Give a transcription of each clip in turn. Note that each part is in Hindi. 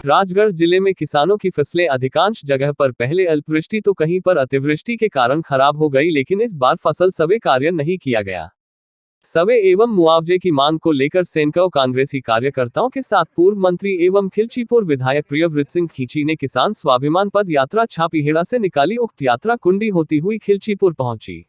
राजगढ़ जिले में किसानों की फसलें अधिकांश जगह पर पहले अल्पवृष्टि तो कहीं पर अतिवृष्टि के कारण खराब हो गई, लेकिन इस बार फसल सर्वे कार्य नहीं किया गया। सर्वे एवं मुआवजे की मांग को लेकर सैकड़ों कांग्रेसी कार्यकर्ताओं के साथ पूर्व मंत्री एवं खिलचीपुर विधायक प्रियव्रत सिंह खींची ने किसान स्वाभिमान पद यात्रा छापीहेड़ा से निकाली। उक्त यात्रा कुंडी होती हुई खिलचीपुर पहुंची,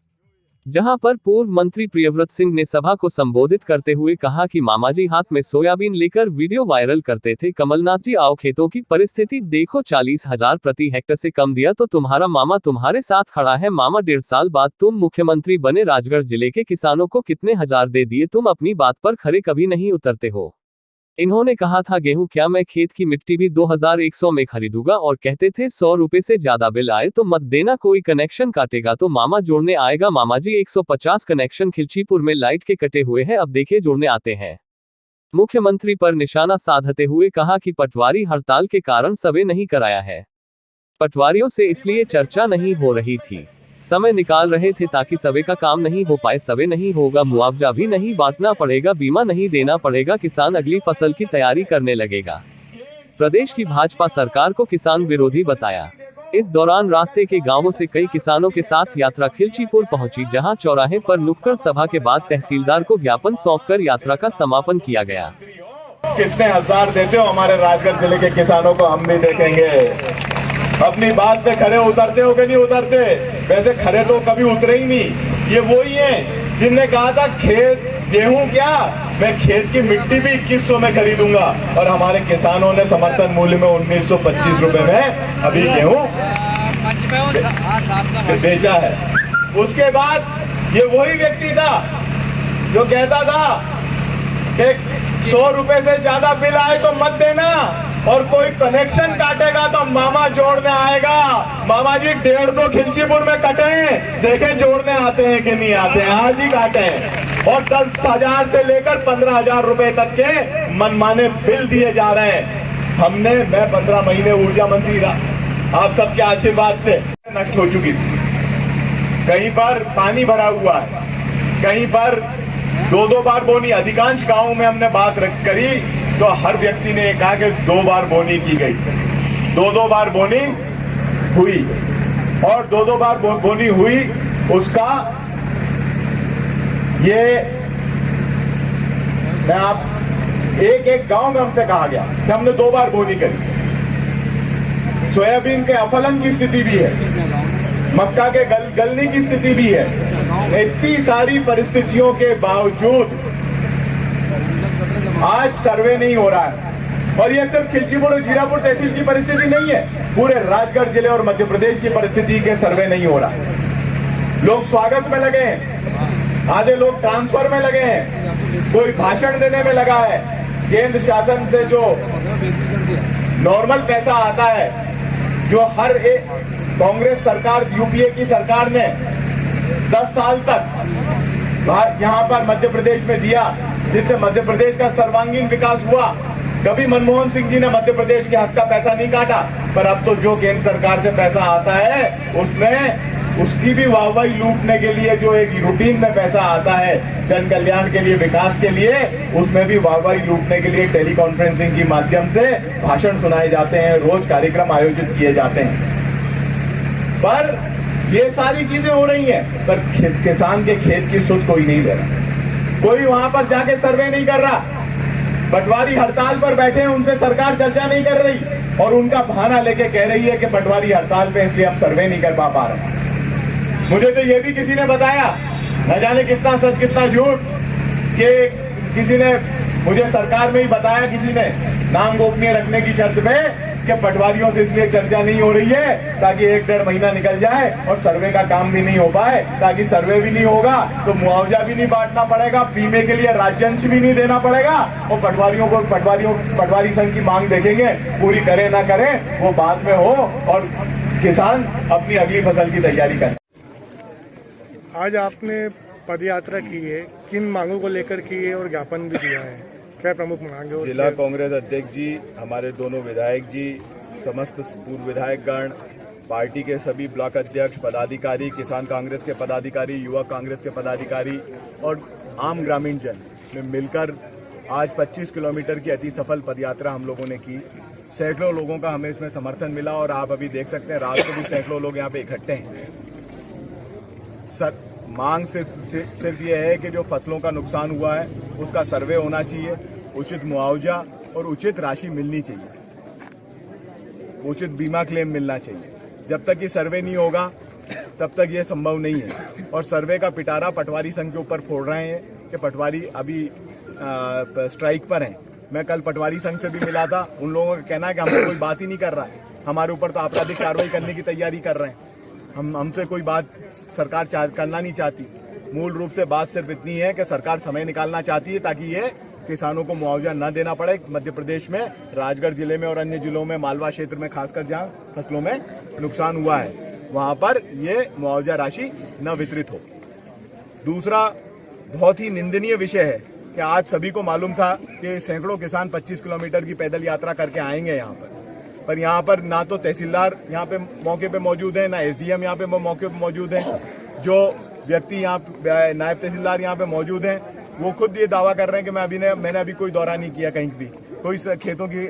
जहां पर पूर्व मंत्री प्रियव्रत सिंह ने सभा को संबोधित करते हुए कहा कि मामाजी हाथ में सोयाबीन लेकर वीडियो वायरल करते थे। कमलनाथ जी आओ खेतों की परिस्थिति देखो, 40,000 प्रति हेक्टर से कम दिया तो तुम्हारा मामा तुम्हारे साथ खड़ा है। मामा 1.5 साल बाद तुम मुख्यमंत्री बने, राजगढ़ जिले के किसानों को कितने हजार दे दिए, तुम अपनी बात पर खरे कभी नहीं उतरते हो। इन्होंने कहा था गेहूं क्या मैं खेत की मिट्टी भी 2100 में खरीदूंगा, और कहते थे 100 रुपए से ज्यादा बिल आए तो मत देना, कोई कनेक्शन काटेगा तो मामा जोड़ने आएगा। मामा जी 150 कनेक्शन खिलचीपुर में लाइट के कटे हुए हैं, अब देखे जोड़ने आते हैं। मुख्यमंत्री पर निशाना साधते हुए कहा कि पटवारी हड़ताल के कारण सर्वे नहीं कराया है, पटवारियों से इसलिए चर्चा नहीं हो रही थी, समय निकाल रहे थे ताकि सर्वे का काम नहीं हो पाए। सर्वे नहीं होगा, मुआवजा भी नहीं बांटना पड़ेगा, बीमा नहीं देना पड़ेगा, किसान अगली फसल की तैयारी करने लगेगा। प्रदेश की भाजपा सरकार को किसान विरोधी बताया। इस दौरान रास्ते के गांवों से कई किसानों के साथ यात्रा खिलचीपुर पहुंची, जहां चौराहे पर नुक्कड़ सभा के बाद तहसीलदार को ज्ञापन सौंपकर यात्रा का समापन किया गया। कितने हजार देते हो हमारे राजगढ़ जिले के किसानों को, हम भी देखेंगे। अपनी बात पे खरे उतरते हो कि नहीं उतरते? वैसे खरे तो कभी उतरे ही नहीं। ये वही है जिनने कहा था खेत गेहूं क्या मैं खेत की मिट्टी भी 2100 में खरीदूंगा, और हमारे किसानों ने समर्थन मूल्य में 1925 रुपए में अभी गेहूं बेचा है। उसके बाद ये वही व्यक्ति था जो कहता था कि 100 रुपए से ज्यादा बिल आए तो मत देना, और कोई कनेक्शन काटेगा तो मामा जोड़ने आएगा। मामा जी 150 खिलचीपुर में कटे हैं, देखें जोड़ने आते हैं कि नहीं आते हैं, आज ही काटे हैं। और 10,000 से लेकर 15,000 रुपए तक के मनमाने बिल दिए जा रहे हैं। मैं 15 महीने ऊर्जा मंत्री रहा, आप सबके आशीर्वाद से नष्ट हो चुकी थी। कहीं पर पानी भरा हुआ है, कहीं पर 2-2 बार बोनी। अधिकांश गांवों में हमने बात करी तो हर व्यक्ति ने कहा कि 2 बार बोनी की गई, 2-2 बार बोनी हुई, और 2-2 बार बोनी हुई। उसका ये मैं आप एक गांव में हमसे कहा गया कि हमने 2 बार बोनी करी। सोयाबीन के अफलन की स्थिति भी है, मक्का के गलने की स्थिति भी है। इतनी सारी परिस्थितियों के बावजूद आज सर्वे नहीं हो रहा है। और यह सिर्फ खिलचीपुर और जीरापुर तहसील की परिस्थिति नहीं है, पूरे राजगढ़ जिले और मध्य प्रदेश की परिस्थिति के सर्वे नहीं हो रहा। लोग स्वागत में लगे हैं, आधे लोग ट्रांसफर में लगे हैं, कोई भाषण देने में लगा है। केंद्र शासन से जो नॉर्मल पैसा आता है, जो हर एक कांग्रेस सरकार यूपीए की सरकार ने 10 साल तक यहां पर मध्य प्रदेश में दिया, जिससे मध्य प्रदेश का सर्वांगीण विकास हुआ। कभी मनमोहन सिंह जी ने मध्य प्रदेश के हक का पैसा नहीं काटा, पर अब तो जो केंद्र सरकार से पैसा आता है उसमें उसकी भी वाहवाही लूटने के लिए जो एक रूटीन में पैसा आता है जन कल्याण के लिए, विकास के लिए, उसमें भी वाहवाही लूटने के लिए टेली कॉन्फ्रेंसिंग के माध्यम से भाषण सुनाए जाते हैं, रोज कार्यक्रम आयोजित किए जाते हैं। पर ये सारी चीजें हो रही हैं, पर किसान के खेत की सुध कोई नहीं दे रहा, कोई वहां पर जाके सर्वे नहीं कर रहा। पटवारी हड़ताल पर बैठे हैं, उनसे सरकार चर्चा नहीं कर रही, और उनका बहाना लेके कह रही है कि पटवारी हड़ताल पे इसलिए हम सर्वे नहीं कर पा रहे। मुझे तो ये भी किसी ने बताया, न जाने कितना सच कितना झूठ, कि किसी ने मुझे सरकार में ही बताया, किसी ने नाम गोपनीय रखने की शर्त पे, कि पटवारियों से इसलिए चर्चा नहीं हो रही है ताकि 1-1.5 महीना निकल जाए और सर्वे का काम भी नहीं हो पाए। ताकि सर्वे भी नहीं होगा तो मुआवजा भी नहीं बांटना पड़ेगा, बीमे के लिए राज्यांश भी नहीं देना पड़ेगा, और पटवारी संघ की मांग देखेंगे, पूरी करे ना करे वो बाद में हो, और किसान अपनी अगली फसल की तैयारी करे। आज आपने पद यात्रा की है, किन मांगों को लेकर की है और ज्ञापन भी दिया है, क्या प्रमुख मांगे? जिला कांग्रेस अध्यक्ष जी, हमारे दोनों विधायक जी, समस्त पूर्व विधायकगण, पार्टी के सभी ब्लॉक अध्यक्ष, पदाधिकारी, किसान कांग्रेस के पदाधिकारी, युवा कांग्रेस के पदाधिकारी और आम ग्रामीण जन ने मिलकर आज 25 किलोमीटर की अति सफल पदयात्रा हम लोगों ने की। सैकड़ों लोगों का हमें इसमें समर्थन मिला और आप अभी देख सकते हैं रात को भी सैकड़ों लोग यहाँ पे इकट्ठे हैं। सर मांग सिर्फ ये है कि जो फसलों का नुकसान हुआ है उसका सर्वे होना चाहिए, उचित मुआवजा और उचित राशि मिलनी चाहिए, उचित बीमा क्लेम मिलना चाहिए। जब तक ये सर्वे नहीं होगा तब तक ये संभव नहीं है। और सर्वे का पिटारा पटवारी संघ के ऊपर फोड़ रहे हैं कि पटवारी अभी स्ट्राइक पर हैं। मैं कल पटवारी संघ से भी मिला था, उन लोगों का कहना है कि हमसे कोई बात ही नहीं कर रहा है, हमारे ऊपर तो आपराधिक कार्रवाई करने की तैयारी कर रहे हैं। हमसे कोई बात सरकार करना नहीं चाहती। मूल रूप से बात सिर्फ इतनी है कि सरकार समय निकालना चाहती है ताकि ये किसानों को मुआवजा न देना पड़े। मध्य प्रदेश में राजगढ़ जिले में और अन्य जिलों में, मालवा क्षेत्र में खासकर जहां फसलों में नुकसान हुआ है, वहां पर ये मुआवजा राशि न वितरित हो। दूसरा बहुत ही निंदनीय विषय है कि आज सभी को मालूम था कि सैकड़ों किसान 25 किलोमीटर की पैदल यात्रा करके आएंगे यहाँ पर यहाँ पर ना तो तहसीलदार यहाँ पे मौके पे मौजूद है, ना एसडीएम यहाँ पे मौके पे मौजूद है। जो व्यक्ति यहाँ नायब तहसीलदार यहाँ पे मौजूद हैं, वो खुद ये दावा कर रहे हैं कि मैंने अभी कोई दौरा नहीं किया, कहीं भी कोई खेतों की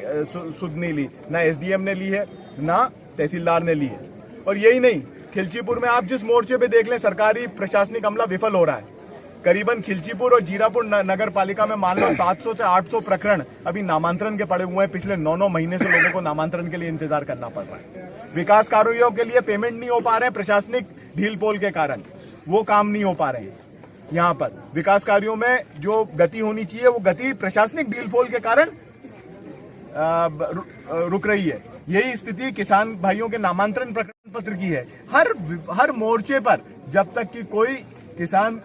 सुध नहीं ली, ना एसडीएम ने ली है ना तहसीलदार ने ली है। और यही नहीं, खिलचीपुर में आप जिस मोर्चे पे देख लें सरकारी प्रशासनिक अमला विफल हो रहा है। करीबन खिलचीपुर और जीरापुर नगर पालिका में मान लो 700 से 800 प्रकरण अभी नामांतरण के पड़े हुए हैं। पिछले 9 महीने से लोगों को नामांतरण के लिए इंतजार करना पड़ रहा है। विकास कार्यों के लिए पेमेंट नहीं हो पा रहे हैं, प्रशासनिक ढील पोल के कारण वो काम नहीं हो पा रहे हैं। यहाँ पर विकास कार्यों में जो गति होनी चाहिए वो गति प्रशासनिक ढील पोल के कारण रुक रही है। यही स्थिति किसान भाइयों के नामांतरण प्रकरण पत्र की है। हर मोर्चे पर जब तक कि कोई किसान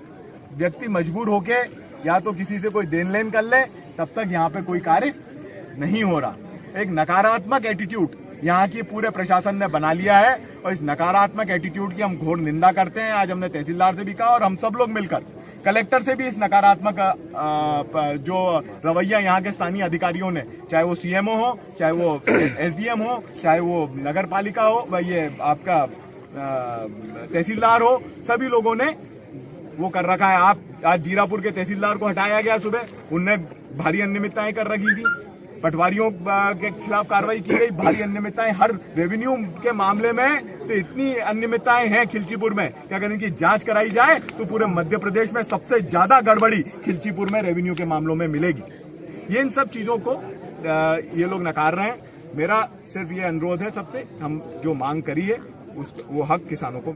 व्यक्ति मजबूर होके या तो किसी से कोई देन लेन कर ले, तब तक यहाँ पे कोई कार्य नहीं हो रहा। एक नकारात्मक एटीट्यूड यहाँ की पूरे प्रशासन ने बना लिया है और इस नकारात्मक एटीट्यूड की हम घोर निंदा करते हैं। आज हमने तहसीलदार से भी कहा और हम सब लोग मिलकर कलेक्टर से भी इस नकारात्मक जो रवैया यहाँ के स्थानीय अधिकारियों ने, चाहे वो सीएमओ हो, चाहे वो एसडीएम हो, चाहे वो नगर पालिका हो, ये आपका तहसीलदार हो, सभी लोगों ने वो कर रखा है। आज जीरापुर के तहसीलदार को हटाया गया सुबह, उनने भारी अनियमितताएं कर रखी थी। पटवारियों के खिलाफ कार्रवाई की गई, भारी अनियमितताएं हर रेवेन्यू के मामले में तो इतनी अनियमितताएं हैं खिलचीपुर में कि अगर इनकी जांच कराई जाए तो पूरे मध्य प्रदेश में सबसे ज्यादा गड़बड़ी खिलचीपुर में रेवेन्यू के मामलों में मिलेगी। ये इन सब चीजों को ये लोग नकार रहे हैं। मेरा सिर्फ ये अनुरोध है सबसे, हम जो मांग करी है वो हक किसानों को